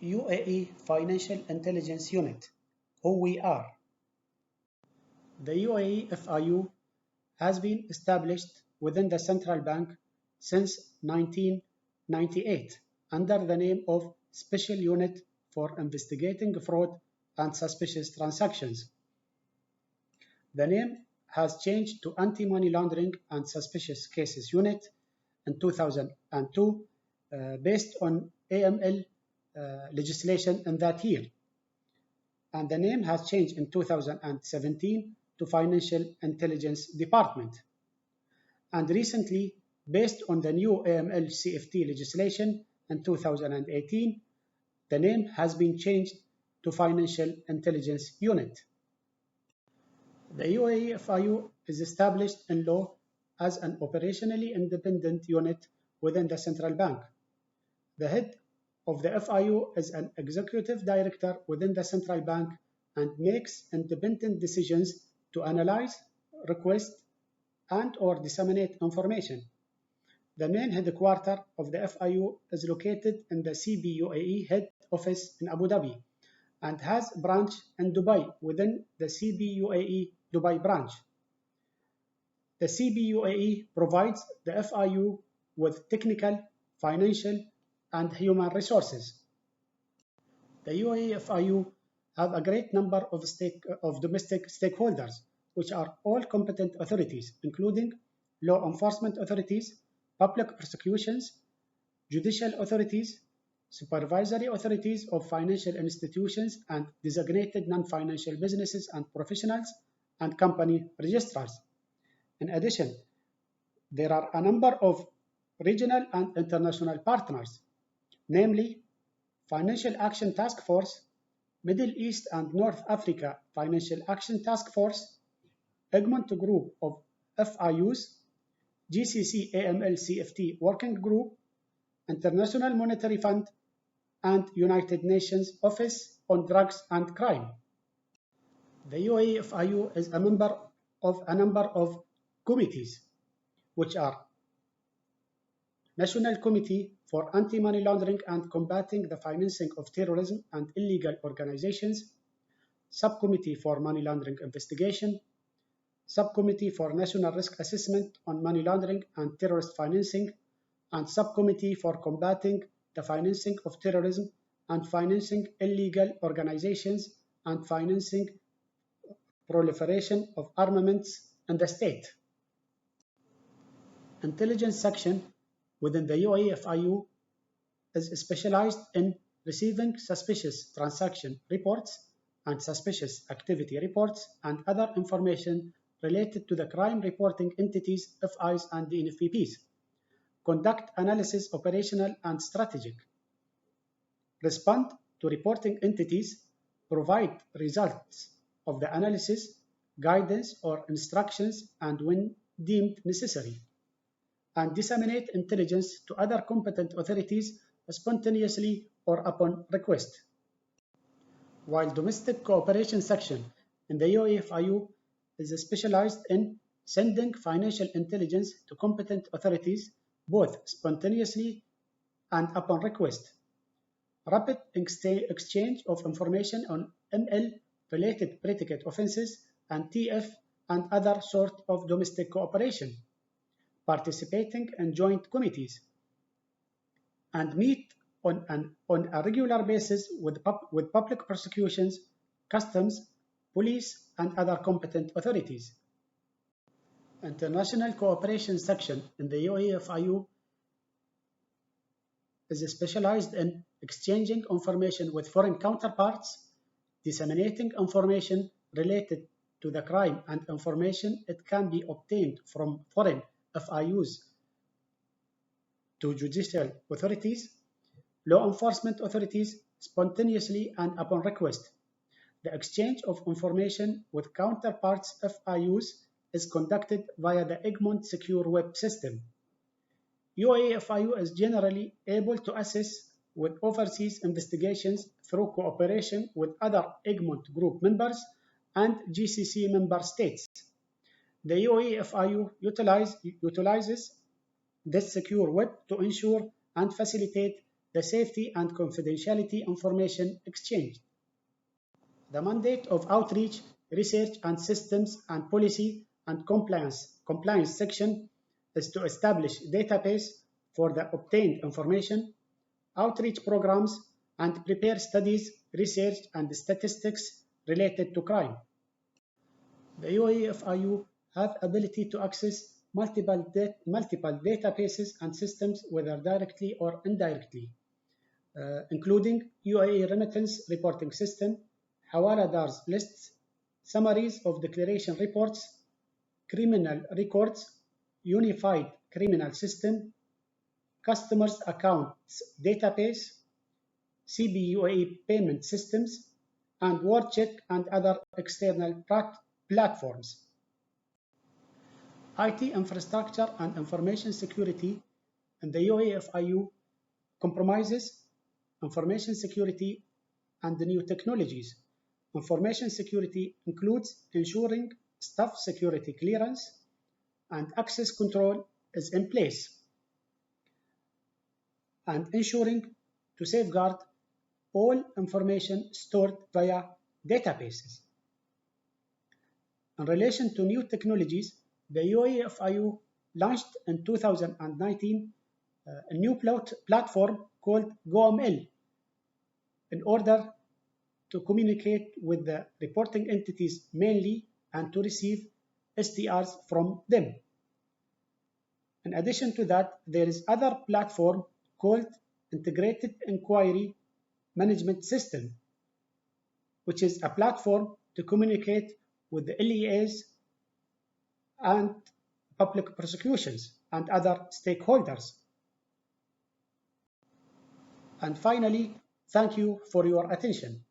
UAE Financial Intelligence Unit, who we are. The UAE FIU has been established within the central bank since 1998 under the name of Special Unit for Investigating Fraud and Suspicious Transactions. The name has changed to Anti-Money Laundering and Suspicious Cases Unit in 2002 based on AML legislation in that year. And the name has changed in 2017 to Financial Intelligence Department. And recently, based on the new AML CFT legislation in 2018, the name has been changed to Financial Intelligence Unit. The UAE FIU is established in law as an operationally independent unit within the central bank. The head of the FIU is an executive director within the central bank and makes independent decisions to analyze, request, and/or disseminate information. The main headquarters of the FIU is located in the CBUAE head office in Abu Dhabi and has a branch in Dubai within the CBUAE Dubai branch. The CBUAE provides the FIU with technical, financial, and human resources. The UAE FIU have a great number of domestic stakeholders, which are all competent authorities, including law enforcement authorities, public prosecutions, judicial authorities, supervisory authorities of financial institutions and designated non-financial businesses and professionals, and company registrars. In addition, there are a number of regional and international partners, namely Financial Action Task Force, Middle East and North Africa Financial Action Task Force, Egmont Group of FIUs, GCC AML CFT Working Group, International Monetary Fund, and United Nations Office on Drugs and Crime. The UAE FIU is a member of a number of committees, which are National Committee for Anti-Money Laundering and Combating the Financing of Terrorism and Illegal Organizations, Subcommittee for Money Laundering Investigation, Subcommittee for National Risk Assessment on Money Laundering and Terrorist Financing, and Subcommittee for Combating the Financing of Terrorism and Financing Illegal Organizations and Financing Proliferation of Armaments in the State. Intelligence section within the UAE FIU is specialized in receiving suspicious transaction reports and suspicious activity reports and other information related to the crime reporting entities, FIs and DNFPPs. Conduct analysis, operational and strategic. Respond to reporting entities, provide results of the analysis, guidance or instructions, and when deemed necessary, and disseminate intelligence to other competent authorities spontaneously or upon request. While domestic cooperation section in the UAE FIU is specialized in sending financial intelligence to competent authorities both spontaneously and upon request. Rapid exchange of information on ML-related predicate offenses and TF and other sort of domestic cooperation. Participating in joint committees, and meet on a regular basis with public prosecutions, customs, police, and other competent authorities. International cooperation section in the UAE FIU is specialized in exchanging information with foreign counterparts, disseminating information related to the crime and information it can be obtained from foreign FIUs to judicial authorities, law enforcement authorities, spontaneously and upon request. The exchange of information with counterparts FIUs is conducted via the Egmont Secure Web System. UAE FIU is generally able to assist with overseas investigations through cooperation with other Egmont Group members and GCC member states. The UAE FIU utilizes this secure web to ensure and facilitate the safety and confidentiality information exchange. The mandate of Outreach, Research and Systems and Policy and Compliance section is to establish database for the obtained information, outreach programs, and prepare studies, research, and statistics related to crime. The UAE FIU have ability to access multiple databases and systems, whether directly or indirectly, including UAE Remittance Reporting System, Hawaladars lists, summaries of declaration reports, criminal records, unified criminal system, customers accounts database, CBUAE payment systems, and WordCheck and other external platforms. IT infrastructure and information security in the UAE FIU compromises information security and the new technologies. Information security includes ensuring staff security clearance and access control is in place, and ensuring to safeguard all information stored via databases. In relation to new technologies, the UAE FIU launched in 2019 a new platform called GoML in order to communicate with the reporting entities mainly and to receive STRs from them. In addition to that, there is other platform called Integrated Inquiry Management System, which is a platform to communicate with the LEAs and public prosecutions and other stakeholders. And finally, thank you for your attention.